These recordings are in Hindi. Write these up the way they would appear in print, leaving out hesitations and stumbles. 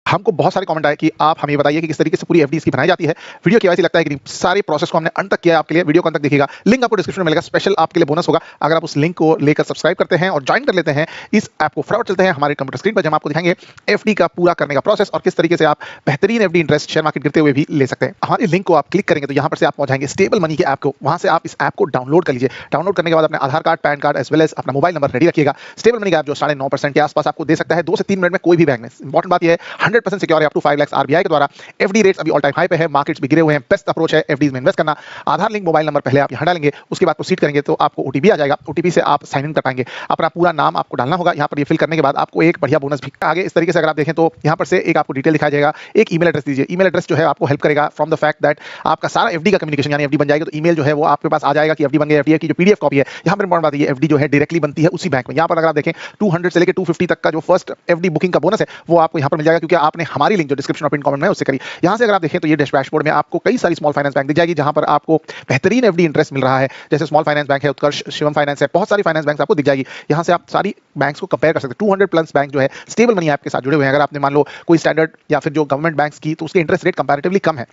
हमको बहुत सारे कमेंट आए कि आप हमें बताइए कि किस तरीके से पूरी एफडी इसकी बनाई जाती है। वीडियो केवाईसी लगता है कि नहीं, सारे प्रोसेस को हमने अंत तक किया है आपके लिए, वीडियो को अंत तक देखिएगा। लिंक आपको डिस्क्रिप्शन में मिलेगा, स्पेशल आपके लिए बोनस होगा अगर आप उस लिंक को लेकर सब्सक्राइब करते हैं और ज्वाइन कर लेते हैं इस ऐप को। फटाफट चलते हैं हमारे कंप्यूटर स्क्रीन पर, जहां आपको दिखाएंगे एफडी का पूरा करने का प्रोसेस और किस तरीके से आप बेहतरीन एफडी इंटरेस्ट शेयर मार्केट गिरते हुए भी ले सकते हैं। हमारे लिंक को आप क्लिक करेंगे तो यहाँ पर से आप पहुंचाएंगे स्टेबल मनी के ऐप को। वहां से आप इस ऐप को डाउनलोड कर लीजिए। डाउनलोड करने के बाद अपने Aadhaar card, PAN card as well as अपना मोबाइल नंबर रेडी रखिएगा। स्टेबल मनी का ऐप जो 9.5% के आसपास आपको दे सकता है 2 से 3 मिनट में कोई भी बैंक में। इंपॉर्टेंट बात यह है 100% सिक्योर है, अप टू 5 लाख आरबीआई के द्वारा। एफडी रेट्स अभी ऑल टाइम हाई पे है, मार्केट्स भी गिरे हुए हैं। बेस्ट अप्रोच है एफडीज में इन्वेस्ट करना। आधार लिंक मोबाइल नंबर पहले आप यहां डालेंगे, उसके बाद प्रोसीड करेंगे तो आपको ओटीपी आ जाएगा। ओटीपी से आप साइन इन कर पाएंगे। अपना पूरा नाम आपको डालना होगा यहाँ पर। ये फिल करने के बाद आपको एक बढ़िया बोनस भी आगे इस तरीके से अगर आप देखें तो यहाँ पर से एक आपको डिटेल दिखाया जाएगा। एक ईमेल एड्रेस दीजिए। ईमेल एड्रेस जो है आपको हेल्प करेगा फ्रॉम द फैक्ट दैट आपका सारा एफडी का कम्युनिकेशन, यानी एफडी बन जाएगी तो ईमेल जो है वो आपके पास आ जाएगा कि एफडी बन गई। एफडी की जो पीडीएफ कॉपी है, यहाँ पर इंपॉर्टेंट बात है एफडी जो है डायरेक्टली बनती है उसी बैंक में। यहाँ पर अगर आप देखें 200 से लेकर 250 तक का जो फर्स्ट एफडी बुकिंग का बोनस है वो आपको यहाँ पर मिल जाएगा, क्योंकि आपने हमारी लिंक जो डिस्क्रिप्शन और पिन कमेंट में उससे करी। यहाँ से अगर आप देखें तो ये डैशबोर्ड में आपको कई सारी स्मॉल फाइनेंस बैंक दिख जाएगी, जहां पर आपको बेहतरीन एफडी इंटरेस्ट मिल रहा है। जैसे स्मॉल फाइनेंस बैंक है, उत्कर्ष, शिवम फाइनेंस है, बहुत सारी फाइनेंस बैंक आपको दिख जाएगी। यहाँ से आप सारी बैंक्स को कंपेयर कर सकते हैं। 200 प्लस बैंक जो है स्टेबल मनी ऐप के साथ जुड़े हुए हैं। अगर आपने मान लो कोई स्टैंडर्ड या फिर जो गवर्नमेंट बैंक्स की, तो उसके इंटरेस्ट रेट कंपैरेटिवली कम है।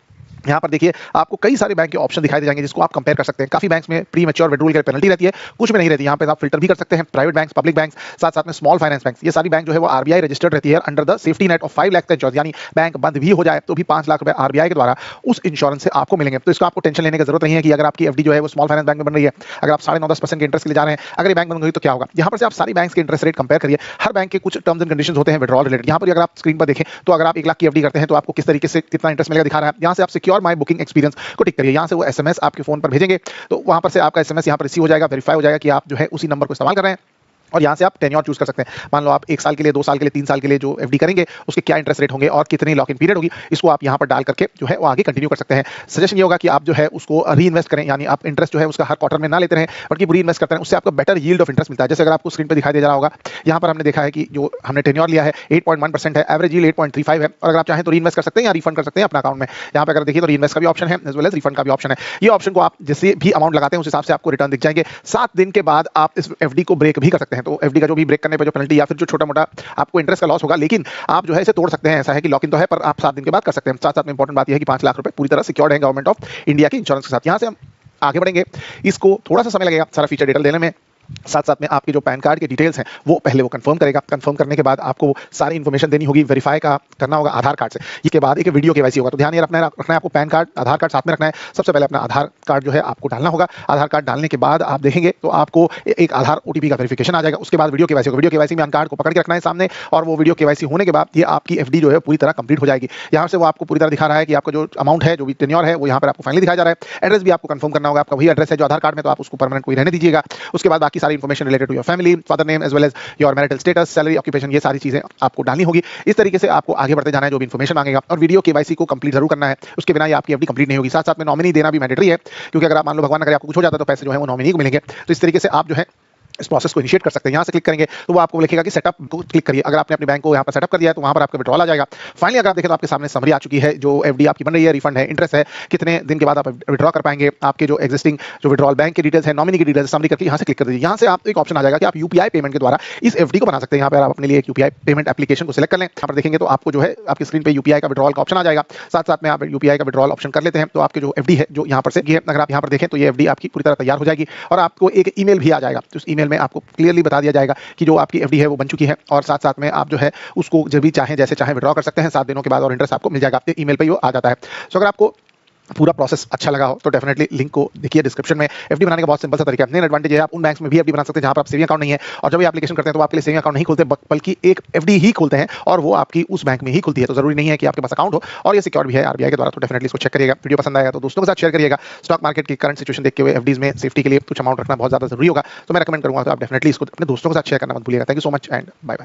यहाँ पर देखिए आपको कई सारे बैंक के ऑप्शन दिखाई दे जाएंगे जिसको आप कंपेयर कर सकते हैं। काफी बैंक्स में प्री मैच्योर विड्रॉल की पेनल्टी रहती है, कुछ में नहीं रहती। यहाँ पे आप फिल्टर भी कर सकते हैं प्राइवेट बैंक्स, पब्लिक बैंक्स, साथ साथ में स्मॉल फाइनेंस बैंक्स। ये सारी बैंक जो है वो आरबीआई रजिस्टर्ड रहती है under the safety net of 5 lakh का इंश्योरेंस, यानी बैंक बंद भी हो जाए तो भी 5 लाख रुपए आरबीआई के द्वारा उस इंश्योरेंस से आपको मिलेंगे। तो इसको आपको टेंशन लेने की जरूरत नहीं है कि अगर आपकी एफडी जो है वो स्मॉल फाइनेंस बैंक में बन रही है, अगर आप 9.5% के इंटरेस्ट के लिए जा रहे हैं, अगर ये बैंक बंद हुई तो क्या होगा। यहाँ पर से आप सारी बैंक के इंटरेस्ट रेट कंपेयर करिए। हर बैंक के कुछ टर्म्स एंड कंडीशंस होते हैं विड्रॉल रिलेटेड। यहाँ पर अगर आप स्क्रीन पर देखें तो अगर आप 1 लाख की एफडी करते हैं तो आपको किस तरीके से कितना इंटरेस्ट मिलेगा दिखा रहा है। यहाँ से आप सिक्योर माई बुकिंग एक्सपीरियंस को टिक करिए। यहाँ से वो एसएमएस आपके फोन पर भेजेंगे तो वहां पर से आपका एसएमएस यहाँ पर रिसीव हो जाएगा, वेरीफाई हो जाएगा कि आप जो है उसी नंबर को इस्तेमाल कर रहे हैं। और यहाँ से आप टेन्योर चूज कर सकते हैं। मान लो आप 1 साल के लिए, 2 साल के लिए, 3 साल के लिए जो एफडी करेंगे उसके क्या इंटरेस्ट रेट होंगे और कितनी लॉक इन पीरियड होगी, इसको आप यहाँ पर डाल करके जो है वो आगे कंटिन्यू कर सकते हैं। सजेशन ये होगा कि आप जो है उसको री इन्वेस्ट करें, यानी आप इंटरेस्ट जो है उसका हर क्वार्टर में ना लेते रहें बल्कि री इन्वेस्ट करते हैं। उससे आपको बेटर यील्ड ऑफ इंटरेस्ट मिलता है। जैसे अगर आपको स्क्रीन पर दिखाई दे जा रहा होगा, यहाँ पर हमने देखा है कि जो हमने टेन्योर लिया है 8.1% है, एवरेज यील्ड 8.35 है। और अगर आप चाहें तो री इन्वेस्ट कर सकते हैं या रिफंड कर सकते हैं अपना अकाउंट में। यहाँ पर अगर देखिए तो री इन्वेस्ट का भी ऑप्शन है एज वेल एज रिफंड का भी ऑप्शन है। ये ऑप्शन को आप जैसे भी अमाउंट लगाते हैं उस हिसाब से आपको रिटर्न दिख जाएंगे। 7 दिन के बाद आप इस एफडी को ब्रेक भी कर सकते हैं। तो एफडी का जो भी ब्रेक करने पर जो पेनल्टी या फिर जो छोटा मोटा आपको इंटरेस्ट का लॉस होगा, लेकिन आप जो है इसे तोड़ सकते हैं। ऐसा है कि लॉक इन तो है पर आप 7 दिन के बाद कर सकते हैं। साथ साथ में इंपॉर्टेंट बात यह है कि 5 लाख रुपए पूरी तरह सिक्योर्ड है गवर्नमेंट ऑफ इंडिया के इंश्योरेंस के साथ। यहाँ से हम आगे बढ़ेंगे। इसको थोड़ा सा समय लगेगा सारा फीचर डिटेल देने में। साथ साथ में आपके जो पैन कार्ड के डिटेल्स हैं वो पहले वो कंफर्म करेगा। कंफर्म करने के बाद आपको सारी इन्फॉर्मेशन देनी होगी, वेरीफाई का करना होगा आधार कार्ड से। इसके बाद एक वीडियो केवाईसी होगा। तो ध्यान ये रखना है आपको पैन कार्ड, आधार कार्ड साथ में रखना है। सबसे पहले अपना आधार कार्ड जो है आपको डालना होगा। आधार कार्ड डालने के बाद आप देखेंगे तो आपको एक आधार ओटीपी का वेरिफिकेशन आ जाएगा। उसके बाद वीडियो केवाईसी होगा। वीडियो केवाईसी में पैन कार्ड को पकड़ के रखना है सामने, और वो वीडियो केवाईसी होने के बाद ये आपकी एफडी जो है पूरी तरह कंप्लीट हो जाएगी। यहाँ से वो आपको पूरी तरह दिखा रहा है कि आपका जो अमाउंट है, जो भी टेन्योर है, वो यहाँ पर आपको फाइनली दिखाया जा रहा है। एड्रेस भी आपको कंफर्म करना होगा। आपका वही एड्रेस है जो आधार कार्ड में, तो आप उसको परमानेंट कोई रहने दीजिएगा। उसके बाद बाकी सारी information related your family, father name as well as your marital status, salary, occupation, ये सारी चीजें आपको डालनी होगी। इस तरीके से आपको आगे बढ़ते जाना है। जो भी इन्फॉर्मेशन मांगेगा, और वीडियो केवाईसी को कंप्लीट जरूर करना है। उसके बिना ये आपकी एफडी कंप्लीट नहीं होगी। साथ साथ में नॉमिनी देना भी मैंडेटरी है, क्योंकि अगर आप मान लो भगवान ना करे आपको कुछ हो जाता है तो पैसे जो है वो नॉमिनी को मिलेंगे। तो इस तरीके से आप जो है इस प्रोसेस को इनिशिएट कर सकते हैं। यहाँ से क्लिक करेंगे तो वो आपको लिखेगा कि सेटअप को क्लिक करिए। अगर आपने अपने बैंक को यहाँ पर सेटअप कर दिया है तो वहाँ पर आपका विड्रॉल आ जाएगा। फाइनली अगर आप देखें तो आपके सामने समरी आ चुकी है। जो एफडी आपकी बन रही है, रिफंड है, इंटरेस्ट है, कितने दिन के बाद आप विड्रॉ कर पाएंगे, आपके जो एग्जिस्टिंग जो विड्रॉल बैंक की डिटेल्स है, नॉमिनी की डिटेल्स, समरी करके यहाँ से क्लिक कर दीजिए। यहाँ से आप एक ऑप्शन आ जाएगा कि आप यूपीआई पेमेंट के द्वारा इस एफडी को बना सकते हैं। यहाँ पर आप अपने लिए एक यूपीआई पेमेंट एप्लीकेशन को सिलेक्ट कर लें। यहाँ पर देखेंगे तो आपको जो है आपकी स्क्रीन पर यूपीआई का विड्रॉल का ऑप्शन आ जाएगा। साथ साथ में आप यूपीआई का विड्रॉल ऑप्शन कर लेते हैं तो आपके जो एफडी है जो यहाँ पर से ये, अगर आप यहाँ पर देखें तो ये एफडी आपकी पूरी तरह तैयार हो जाएगी। और आपको एक ईमेल भी आ जाएगा। तो उस ईमेल में आपको क्लियरली बता दिया जाएगा कि जो आपकी एफडी है वो बन चुकी है। और साथ साथ में आप जो है उसको जब भी चाहें जैसे चाहें विड्रॉ कर सकते हैं 7 दिनों के बाद, और इंटरेस्ट आपको मिल जाएगा। आपके ईमेल पे ही वो आ जाता है। सो अगर आपको पूरा प्रोसेस अच्छा लगा हो तो डेफिनेटली लिंक को देखिए डिस्क्रिप्शन में। एफडी बनाने का बहुत सिंपल सा तरीका है। मेन एडवांटेज है आप उन बैंक्स में भी एफडी बना सकते हैं जहां पर आप सेविंग अकाउंट नहीं है, और जब भी एप्लीकेशन करते हैं तो आपके लिए सेविंग अकाउंट नहीं खोलते बल्कि एक एफडी ही खोलते हैं, और वो आपकी उस बैंक में ही खुलती है। तो जरूरी नहीं है कि आपके पास अकाउंट हो, और ये सिक्योर भी है आरबीआई के द्वारा। तो डेफिनेटली इसको चेक करिएगा। वीडियो पसंद आएगा तो दोस्तों के साथ शेयर करिएगा। स्टॉक मार्केट की करंट सिचुएशन देखते हुए एफडीज में सेफ्टी के लिए कुछ अमाउंट रखना बहुत ज्यादा जरूरी होगा। तो मैं रेकमेंड करूंगा तो आप डेफिनेटली इसको अपने दोस्तों के साथ शेयर करना मत भूलिएगा। Thank you so much and bye bye.